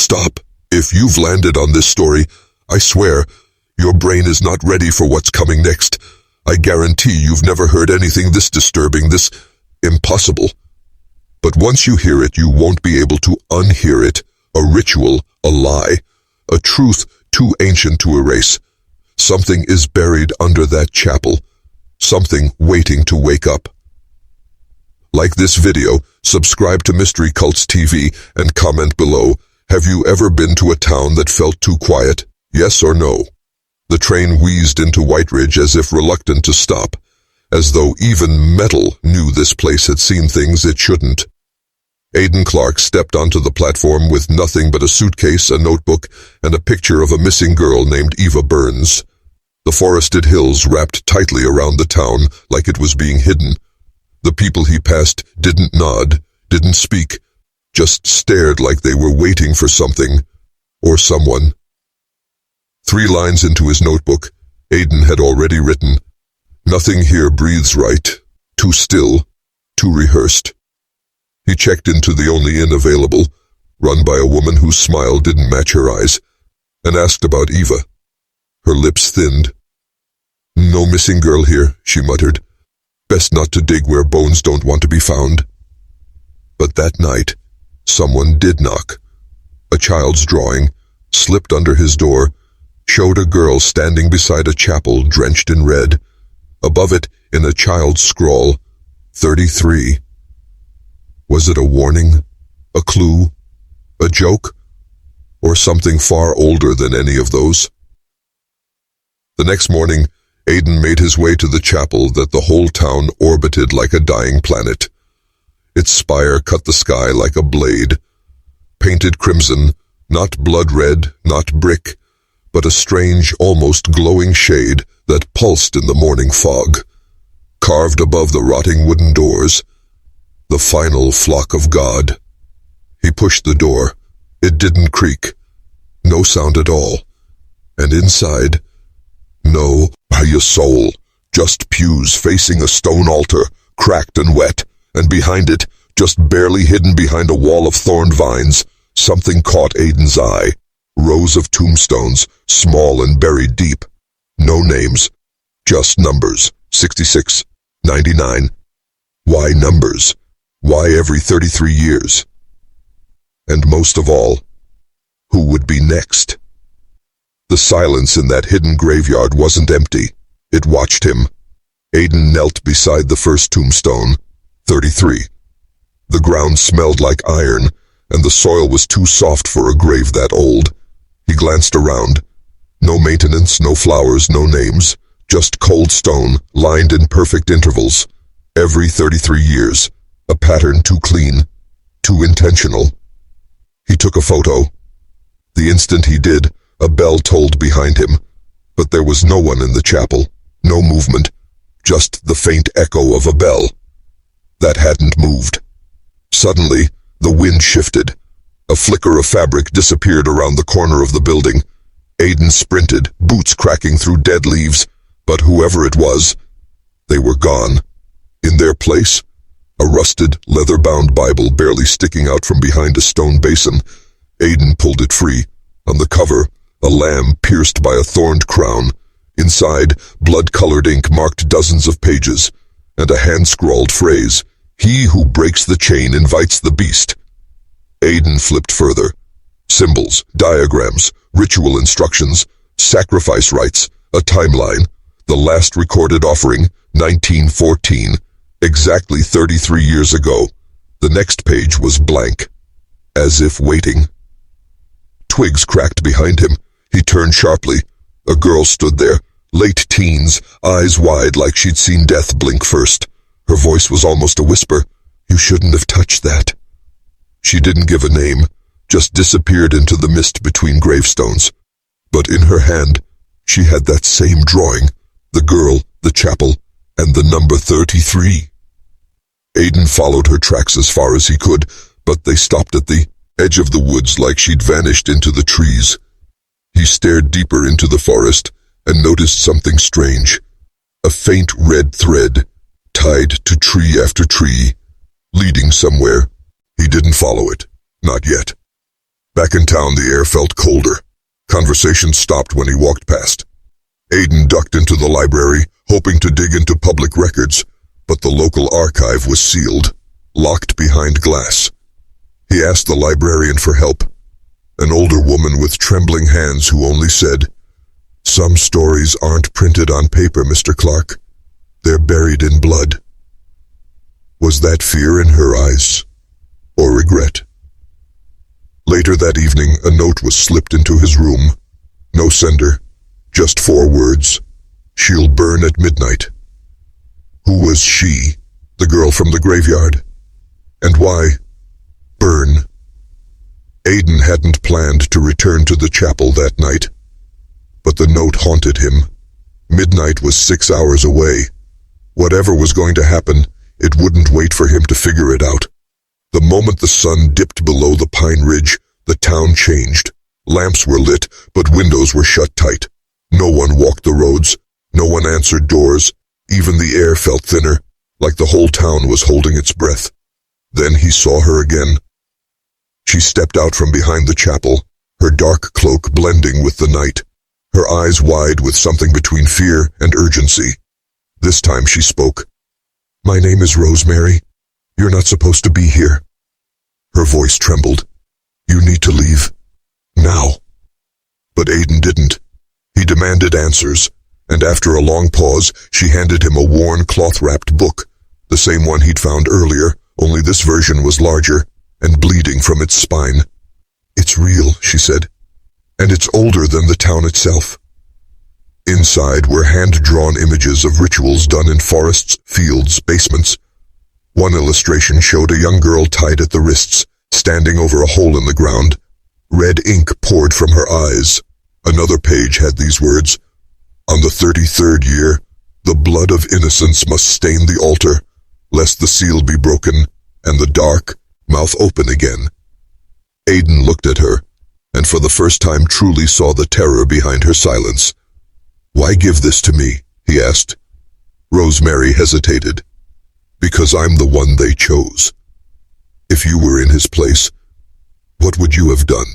Stop. If you've landed on this story, I swear, your brain is not ready for what's coming next. I guarantee you've never heard anything this disturbing, this impossible. But once you hear it, you won't be able to unhear it. A ritual, a lie, a truth too ancient to erase. Something is buried under that chapel. Something waiting to wake up. Like this video, subscribe to Mystery Cults TV, and comment below. Have you ever been to a town that felt too quiet? Yes or no? The train wheezed into Whiteridge as if reluctant to stop, as though even metal knew this place had seen things it shouldn't. Aiden Clark stepped onto the platform with nothing but a suitcase, a notebook, and a picture of a missing girl named Eva Burns. The forested hills wrapped tightly around the town like it was being hidden. The people he passed didn't nod, didn't speak, just stared like they were waiting for something or someone. 3 lines into his notebook, Aiden had already written, "Nothing here breathes right, too still, too rehearsed." He checked into the only inn available, run by a woman whose smile didn't match her eyes, and asked about Eva. Her lips thinned. "No missing girl here," she muttered. "Best not to dig where bones don't want to be found." But that night, someone did knock. A child's drawing, slipped under his door, showed a girl standing beside a chapel drenched in red. Above it, in a child's scrawl, 33. Was it a warning? A clue? A joke? Or something far older than any of those? The next morning, Aiden made his way to the chapel that the whole town orbited like a dying planet. Its spire cut the sky like a blade, painted crimson, not blood red, not brick, but a strange, almost glowing shade that pulsed in the morning fog. Carved above the rotting wooden doors, the final flock of God. He pushed the door. It didn't creak. No sound at all. And inside, no, by your soul, just pews facing a stone altar, cracked and wet, and behind it, just barely hidden behind a wall of thorned vines, something caught Aiden's eye. Rows of tombstones, small and buried deep. No names, just numbers, 66, 99. Why numbers? Why every 33 years? And most of all, who would be next? The silence in that hidden graveyard wasn't empty. It watched him. Aiden knelt beside the first tombstone, 33. The ground smelled like iron, and the soil was too soft for a grave that old. He glanced around. No maintenance, no flowers, no names. Just cold stone, lined in perfect intervals. Every 33 years. A pattern too clean, too intentional. He took a photo. The instant he did, a bell tolled behind him. But there was no one in the chapel. No movement. Just the faint echo of a bell that hadn't moved. Suddenly, the wind shifted. A flicker of fabric disappeared around the corner of the building. Aiden sprinted, boots cracking through dead leaves, but whoever it was, they were gone. In their place, a rusted, leather-bound Bible barely sticking out from behind a stone basin. Aiden pulled it free. On the cover, a lamb pierced by a thorned crown. Inside, blood-colored ink marked dozens of pages, and a hand-scrawled phrase, "He who breaks the chain invites the beast." Aiden flipped further. Symbols, diagrams, ritual instructions, sacrifice rites, a timeline. The last recorded offering, 1914, exactly 33 years ago. The next page was blank, as if waiting. Twigs cracked behind him. He turned sharply. A girl stood there, late teens, eyes wide like she'd seen death blink first. Her voice was almost a whisper. "You shouldn't have touched that." She didn't give a name, just disappeared into the mist between gravestones. But in her hand, she had that same drawing, the girl, the chapel, and the number 33. Aiden followed her tracks as far as he could, but they stopped at the edge of the woods like she'd vanished into the trees. He stared deeper into the forest and noticed something strange. A faint red thread, tied to tree after tree, leading somewhere. He didn't follow it, not yet. Back in town, the air felt colder. Conversation stopped when he walked past. Aiden ducked into the library, hoping to dig into public records, but the local archive was sealed, locked behind glass. He asked the librarian for help, an older woman with trembling hands who only said, "Some stories aren't printed on paper, Mr. Clark. They're buried in blood." Was that fear in her eyes, or regret? Later that evening, a note was slipped into his room. No sender, just 4 words. "She'll burn at midnight." Who was she, the girl from the graveyard? And why burn? Aiden hadn't planned to return to the chapel that night, but the note haunted him. Midnight was 6 hours away. Whatever was going to happen, it wouldn't wait for him to figure it out. The moment the sun dipped below the pine ridge, the town changed. Lamps were lit, but windows were shut tight. No one walked the roads. No one answered doors. Even the air felt thinner, like the whole town was holding its breath. Then he saw her again. She stepped out from behind the chapel, her dark cloak blending with the night, her eyes wide with something between fear and urgency. This time she spoke. "My name is Rosemary. You're not supposed to be here." Her voice trembled. "You need to leave. Now." But Aiden didn't. He demanded answers, and after a long pause, she handed him a worn cloth-wrapped book, the same one he'd found earlier, only this version was larger and bleeding from its spine. "It's real," she said, "and it's older than the town itself." Inside were hand-drawn images of rituals done in forests, fields, basements. One illustration showed a young girl tied at the wrists, standing over a hole in the ground. Red ink poured from her eyes. Another page had these words, "On the 33rd year, the blood of innocents must stain the altar, lest the seal be broken, and the dark mouth open again." Aiden looked at her, and for the first time truly saw the terror behind her silence. "Why give this to me?" he asked. Rosemary hesitated. "Because I'm the one they chose. If you were in his place, what would you have done?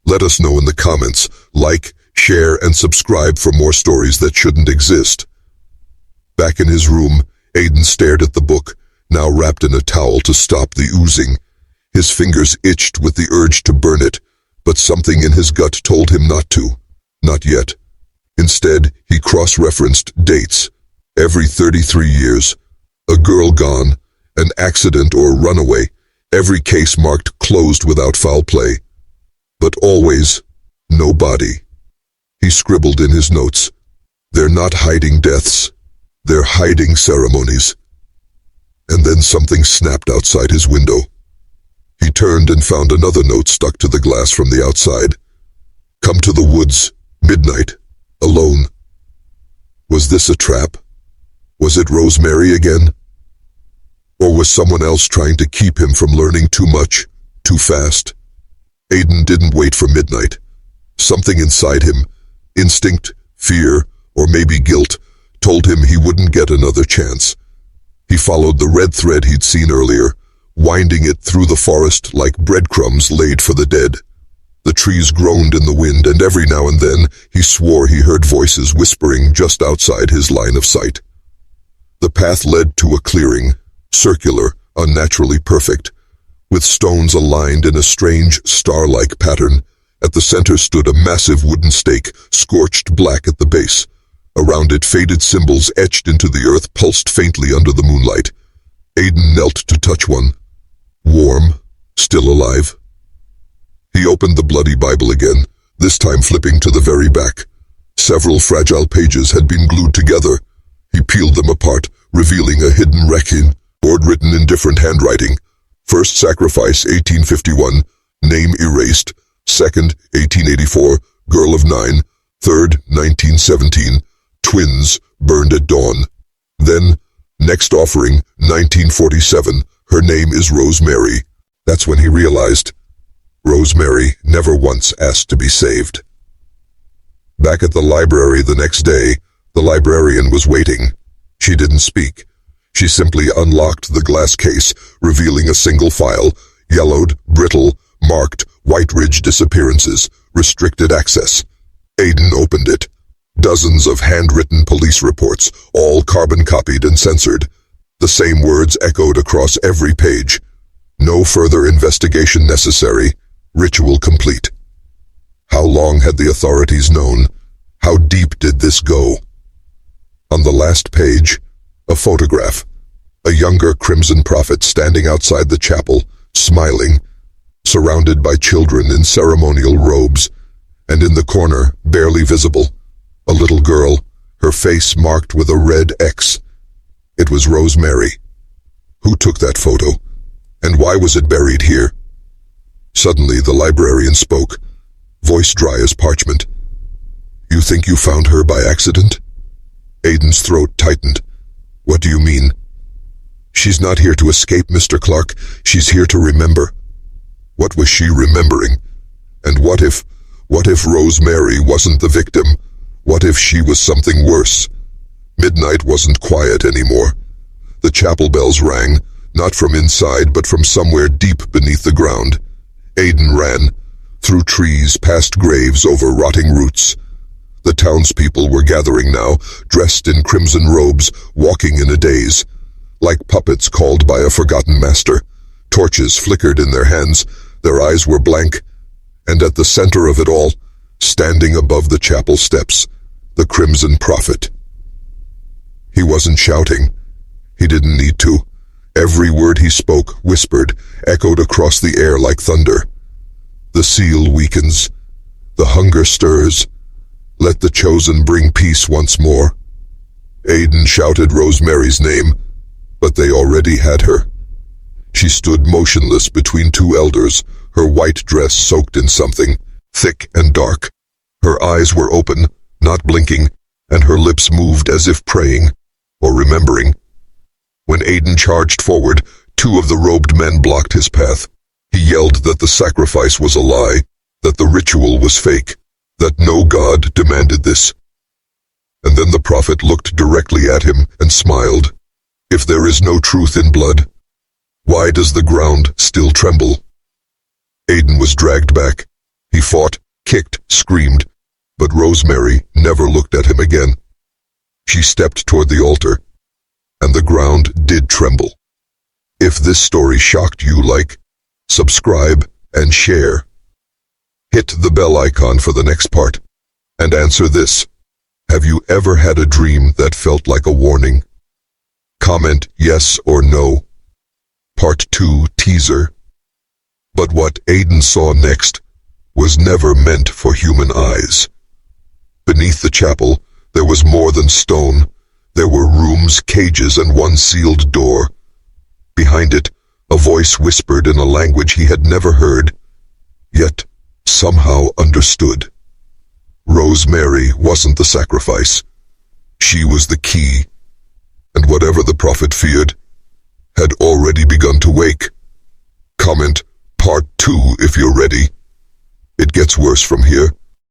Let us know in the comments. Like, share, and subscribe for more stories that shouldn't exist." Back in his room, Aiden stared at the book, now wrapped in a towel to stop the oozing. His fingers itched with the urge to burn it, but something in his gut told him not to. Not yet. Instead, he cross-referenced dates. Every 33 years. A girl gone, an accident or runaway. Every case marked closed without foul play. But always, no body. He scribbled in his notes. They're not hiding deaths. They're hiding ceremonies. And then something snapped outside his window. He turned and found another note stuck to the glass from the outside. "Come to the woods, midnight, alone." Was this a trap? Was it Rosemary again? Or was someone else trying to keep him from learning too much, too fast? Aiden didn't wait for midnight. Something inside him, instinct, fear, or maybe guilt, told him he wouldn't get another chance. He followed the red thread he'd seen earlier, winding it through the forest like breadcrumbs laid for the dead. The trees groaned in the wind, and every now and then he swore he heard voices whispering just outside his line of sight. The path led to a clearing, circular, unnaturally perfect, with stones aligned in a strange star-like pattern. At the center stood a massive wooden stake, scorched black at the base. Around it, faded symbols etched into the earth pulsed faintly under the moonlight. Aiden knelt to touch one. Warm, still alive. He opened the bloody Bible again, this time flipping to the very back. Several fragile pages had been glued together. He peeled them apart, revealing a hidden requiem, board written in different handwriting. First sacrifice, 1851, name erased. Second, 1884, girl of 9. Third, 1917, twins, burned at dawn. Then, next offering, 1947, her name is Rosemary. That's when he realized. Rosemary never once asked to be saved. Back at the library the next day, the librarian was waiting. She didn't speak. She simply unlocked the glass case, revealing a single file, yellowed, brittle, marked Whiteridge disappearances, restricted access. Aiden opened it. Dozens of handwritten police reports, all carbon-copied and censored. The same words echoed across every page. No further investigation necessary. Ritual complete. How long had the authorities known? How deep did this go? On the last page, a photograph. A younger Crimson Prophet standing outside the chapel, smiling, surrounded by children in ceremonial robes, and in the corner, barely visible, a little girl, her face marked with a red X. It was Rosemary. Who took that photo? And why was it buried here? Suddenly the librarian spoke, voice dry as parchment. You think you found her by accident? Aiden's throat tightened. What do you mean? She's not here to escape, Mr. Clark. She's here to remember. What was she remembering? And what if Rosemary wasn't the victim? What if she was something worse? Midnight wasn't quiet anymore. The chapel bells rang, not from inside, but from somewhere deep beneath the ground. Aiden ran, through trees, past graves, over rotting roots. The townspeople were gathering now, dressed in crimson robes, walking in a daze. Like puppets called by a forgotten master. Torches flickered in their hands, their eyes were blank. And at the center of it all, standing above the chapel steps, the Crimson Prophet. He wasn't shouting. He didn't need to. Every word he spoke, whispered, echoed across the air like thunder. The seal weakens. The hunger stirs. Let the chosen bring peace once more. Aiden shouted Rosemary's name, but they already had her. She stood motionless between two elders, her white dress soaked in something, thick and dark. Her eyes were open, not blinking, and her lips moved as if praying, or remembering. When Aiden charged forward, two of the robed men blocked his path. He yelled that the sacrifice was a lie, that the ritual was fake, that no god demanded this. And then the prophet looked directly at him and smiled. If there is no truth in blood, why does the ground still tremble? Aiden was dragged back. He fought, kicked, screamed, but Rosemary never looked at him again. She stepped toward the altar, and the ground did tremble. If this story shocked you, like, subscribe, and share. Hit the bell icon for the next part, and answer this. Have you ever had a dream that felt like a warning? Comment yes or no. Part 2 teaser. But what Aiden saw next was never meant for human eyes. Beneath the chapel, there was more than stone. There were rooms, cages, and one sealed door. Behind it, a voice whispered in a language he had never heard, yet somehow understood. Rosemary wasn't the sacrifice. She was the key, and whatever the prophet feared had already begun to wake. Comment Part 2 if you're ready. It gets worse from here.